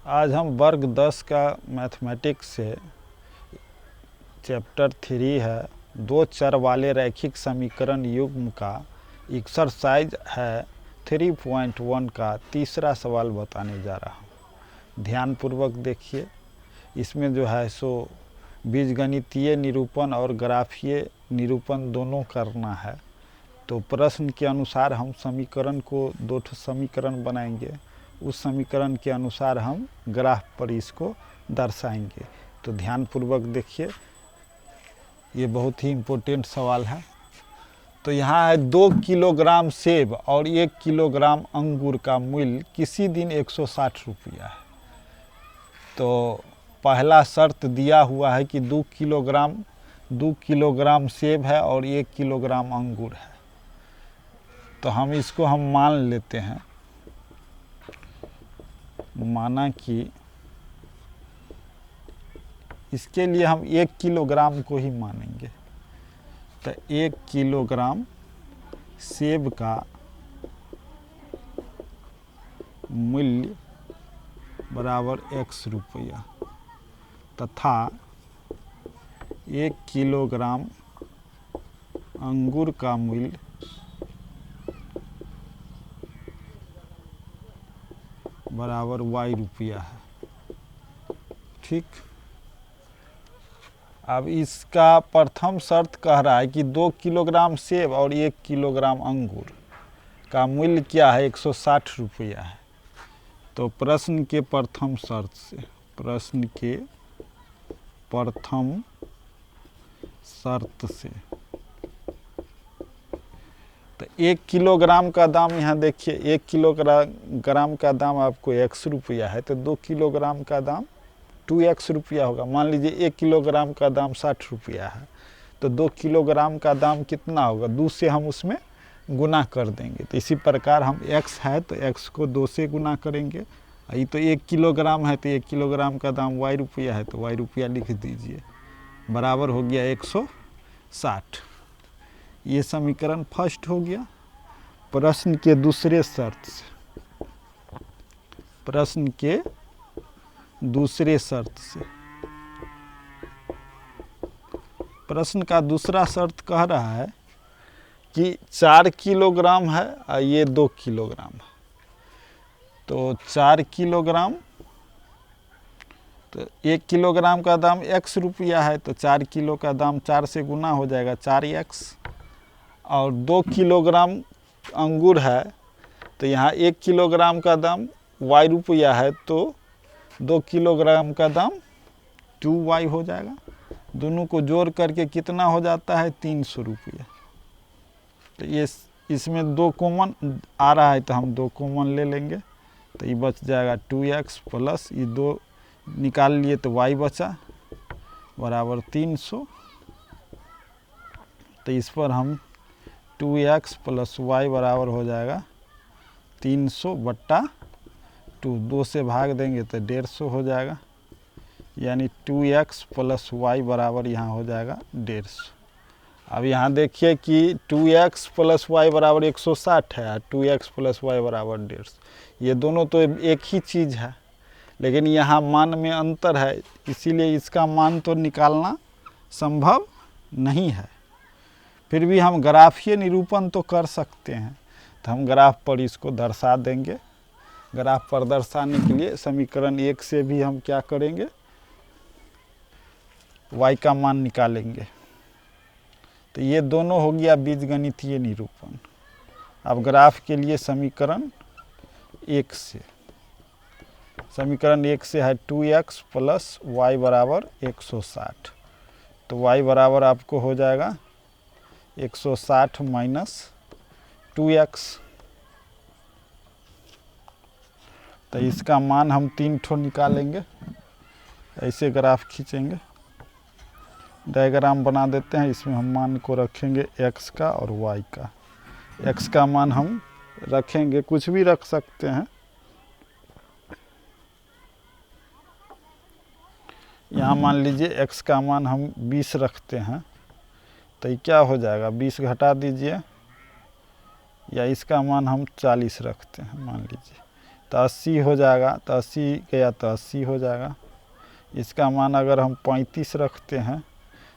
आज हम वर्ग 10 का मैथमेटिक्स से चैप्टर 3 है, दो चर वाले रैखिक समीकरण युग्म का एक्सरसाइज है 3.1 का तीसरा सवाल बताने जा रहा हूँ। ध्यानपूर्वक देखिए। इसमें जो है सो बीजगणितीय निरूपण और ग्राफीय निरूपण दोनों करना है। तो प्रश्न के अनुसार हम समीकरण को दो समीकरण बनाएंगे, उस समीकरण के अनुसार हम ग्राफ पर इसको दर्शाएंगे। तो ध्यानपूर्वक देखिए, ये बहुत ही इम्पोर्टेंट सवाल है। तो यहाँ है 2 किलोग्राम सेब और 1 किलोग्राम अंगूर का मूल्य किसी दिन 160 रुपया है। तो पहला शर्त दिया हुआ है कि 2 किलोग्राम सेब है और 1 किलोग्राम अंगूर है। तो हम इसको मान लेते हैं, माना कि इसके लिए हम 1 किलोग्राम को ही मानेंगे। तो 1 किलोग्राम सेब का मूल्य बराबर x रुपया तथा 1 किलोग्राम अंगूर का मूल्य बराबर y रुपया है। ठीक। अब इसका प्रथम शर्त कह रहा है कि 2 किलोग्राम सेब और 1 किलोग्राम अंगूर का मूल्य क्या है, 160 रुपया है। तो प्रश्न के प्रथम शर्त से, तो 1 किलोग्राम का दाम यहाँ देखिए, 1 किलोग्राम का दाम आपको x रुपया है, तो 2 किलोग्राम का दाम 2x रुपया होगा। मान लीजिए 1 किलोग्राम का दाम 60 रुपया है, तो 2 किलोग्राम का दाम कितना होगा, 2 से हम उसमें गुना कर देंगे। तो इसी प्रकार हम x है तो x को 2 से गुना करेंगे। ये तो 1 किलोग्राम है, तो 1 किलोग्राम का दाम y रुपया है, तो y रुपया लिख दीजिए, बराबर हो गया 160। ये समीकरण फर्स्ट हो गया। प्रश्न के दूसरे शर्त से, प्रश्न का दूसरा शर्त कह रहा है कि 4 किलोग्राम है और ये 2 किलोग्राम है। तो 4 किलोग्राम, तो 1 किलोग्राम का दाम x रुपया है, तो 4 किलो का दाम 4 से गुना हो जाएगा 4x। और 2 किलोग्राम अंगूर है, तो यहाँ 1 किलोग्राम का दाम y रुपया है, तो 2 किलोग्राम का दाम 2y हो जाएगा। दोनों को जोड़ करके कितना हो जाता है, 300 रुपया। तो ये इसमें 2 कॉमन आ रहा है, तो हम 2 कॉमन ले लेंगे, तो ये बच जाएगा 2x प्लस ये 2 निकाल लिए तो y बचा बराबर 300। तो इस पर हम 2x प्लस y बराबर हो जाएगा 300/2। 2 से भाग देंगे तो 150 हो जाएगा, यानी 2x प्लस y बराबर यहाँ हो जाएगा 150। अब यहाँ देखिए कि 2x प्लस y बराबर 160 है और 2x प्लस y बराबर 150। ये दोनों तो एक ही चीज़ है, लेकिन यहाँ मान में अंतर है, इसीलिए इसका मान तो निकालना संभव नहीं है। फिर भी हम ग्राफीय निरूपण तो कर सकते हैं। तो हम ग्राफ पर इसको दर्शा देंगे। ग्राफ पर दर्शाने के लिए समीकरण 1 से भी हम क्या करेंगे, y का मान निकालेंगे। तो ये दोनों हो गया बीजगणितीय निरूपण। अब ग्राफ के लिए समीकरण 1 से, समीकरण 1 से है 2x प्लस y बराबर 160। तो y बराबर आपको हो जाएगा 160 माइनस 2x। तो इसका मान हम 3 ठो निकालेंगे। ऐसे ग्राफ खींचेंगे, डायग्राम बना देते हैं। इसमें हम मान को रखेंगे x का और y का। x का मान हम रखेंगे, कुछ भी रख सकते हैं। यहाँ मान लीजिए x का मान हम 20 रखते हैं, तो ये क्या हो जाएगा, 20 घटा दीजिए, या इसका मान हम 40 रखते हैं मान लीजिए, तो 80 हो जाएगा, तो 80 गया तो 80 हो जाएगा। इसका मान अगर हम 35 रखते हैं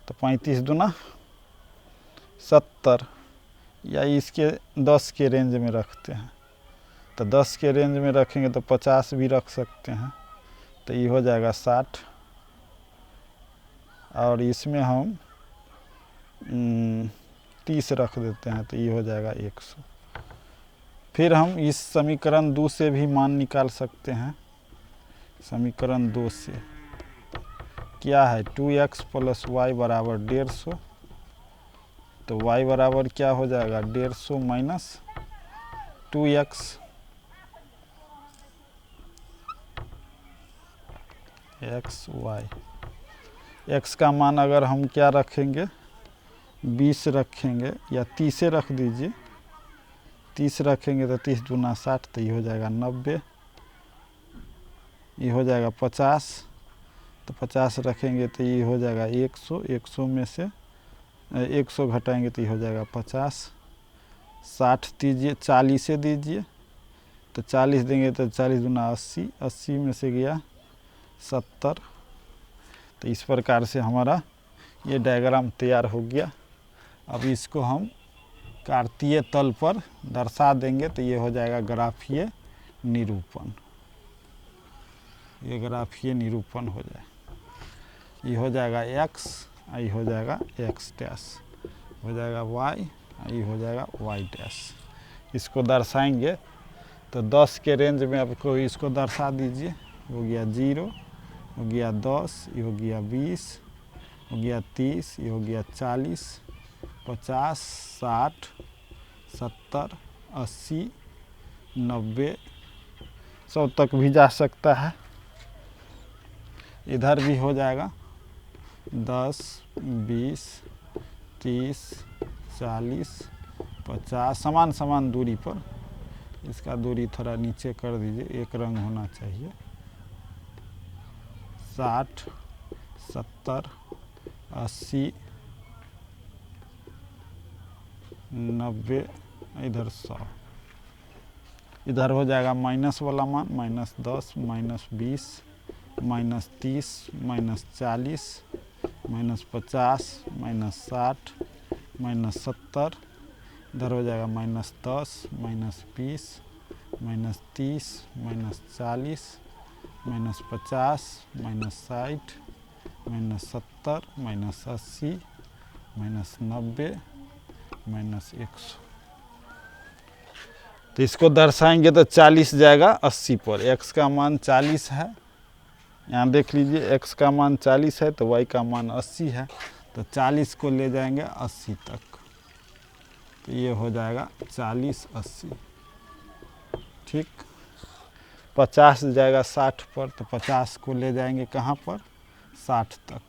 तो 35 दूना 70, या इसके 10 के रेंज में रखते हैं तो 10 के रेंज में रखेंगे तो 50 भी रख सकते हैं, तो ये हो जाएगा 60। और इसमें हम 30 रख देते हैं तो ये हो जाएगा 100। फिर हम इस समीकरण 2 से भी मान निकाल सकते हैं। समीकरण 2 से क्या है, 2x + y बराबर 150, तो y बराबर क्या हो जाएगा 150 - 2x। x का मान अगर हम क्या रखेंगे 20 रखेंगे, या 30 रख दीजिए, 30 रखेंगे तो 30 दूना 60, तो ये हो जाएगा 90। ये हो जाएगा 50, तो 50 रखेंगे तो ये हो जाएगा 100। 100 में से 100 घटाएंगे तो ये हो जाएगा 50। 60 दीजिए, 40 दीजिए, तो 40 देंगे तो 40 दूना 80, 80 में से गया 70। तो इस प्रकार से हमारा ये डायग्राम तैयार हो गया। अब इसको हम कार्तीय तल पर दर्शा देंगे तो ये हो जाएगा ग्राफीय निरूपण। ये ग्राफीय निरूपण हो जाए, ये हो जाएगा x, ये हो जाएगा x डैश, हो जाएगा y, ये हो जाएगा y डैश। इसको दर्शाएंगे तो 10 के रेंज में आपको इसको दर्शा दीजिए। हो गया 0, हो गया 10, ये हो गया 20, हो गया 30, ये हो गया 40, 50, 60, 70, 80, 90, 100 तक भी जा सकता है। इधर भी हो जाएगा 10, 20, 30, 40, 50, समान समान दूरी पर। इसका दूरी थोड़ा नीचे कर दीजिए, एक रंग होना चाहिए। 60, 70, 80, 90, इधर 100। इधर हो जाएगा माइनस वाला मान, -10, -20, -30, -40, -50, -60, -70। इधर हो जाएगा -10, -20, -30, -40, -50, -60, -70, -80, -90, -100। तो इसको दर्शाएंगे तो 40 जाएगा 80 पर। x का मान 40 है, यहाँ देख लीजिए x का मान 40 है तो y का मान 80 है, तो 40 को ले जाएंगे 80 तक, तो ये हो जाएगा 40, 80। ठीक, 50 जाएगा 60 पर, तो 50 को ले जाएंगे कहाँ पर 60 तक,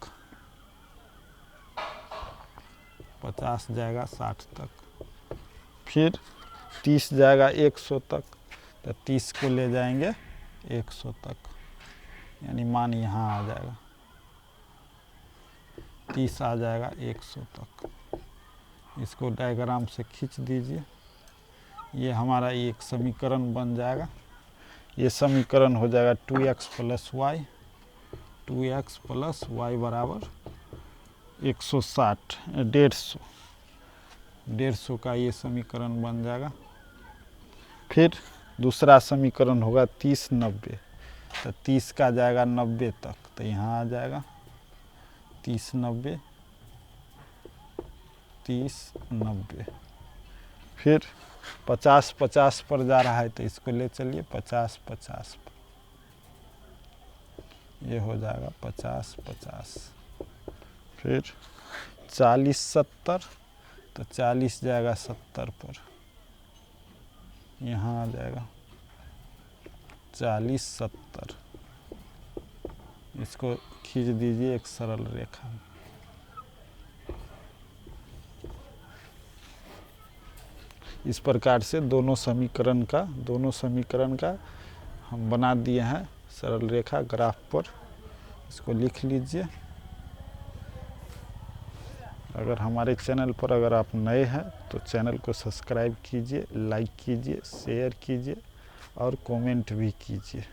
50 जाएगा 60 तक। फिर 30 जाएगा 100 तक, तो 30 को ले जाएंगे 100 तक, यानी मान यहाँ आ जाएगा 30 आ जाएगा 100 तक। इसको डायग्राम से खींच दीजिए, ये हमारा एक समीकरण बन जाएगा। ये समीकरण हो जाएगा 2x + y, 2x + y बराबर 160, 150 का ये समीकरण बन जाएगा। फिर दूसरा समीकरण होगा 30, 90, तो 30 का जाएगा 90 तक, तो यहाँ आ जाएगा 30, 90, 30, 90। फिर 50, 50 पर जा रहा है तो इसको ले चलिए 50, 50 पर, ये हो जाएगा 50, 50। फिर 40, 70, तो 40 जाएगा 70 पर, यहाँ आ जाएगा 40, 70। इसको खींच दीजिए एक सरल रेखा। इस प्रकार से दोनों समीकरण का हम बना दिए हैं सरल रेखा ग्राफ पर। इसको लिख लीजिए। अगर हमारे चैनल पर अगर आप नए हैं तो चैनल को सब्सक्राइब कीजिए, लाइक कीजिए, शेयर कीजिए और कमेंट भी कीजिए।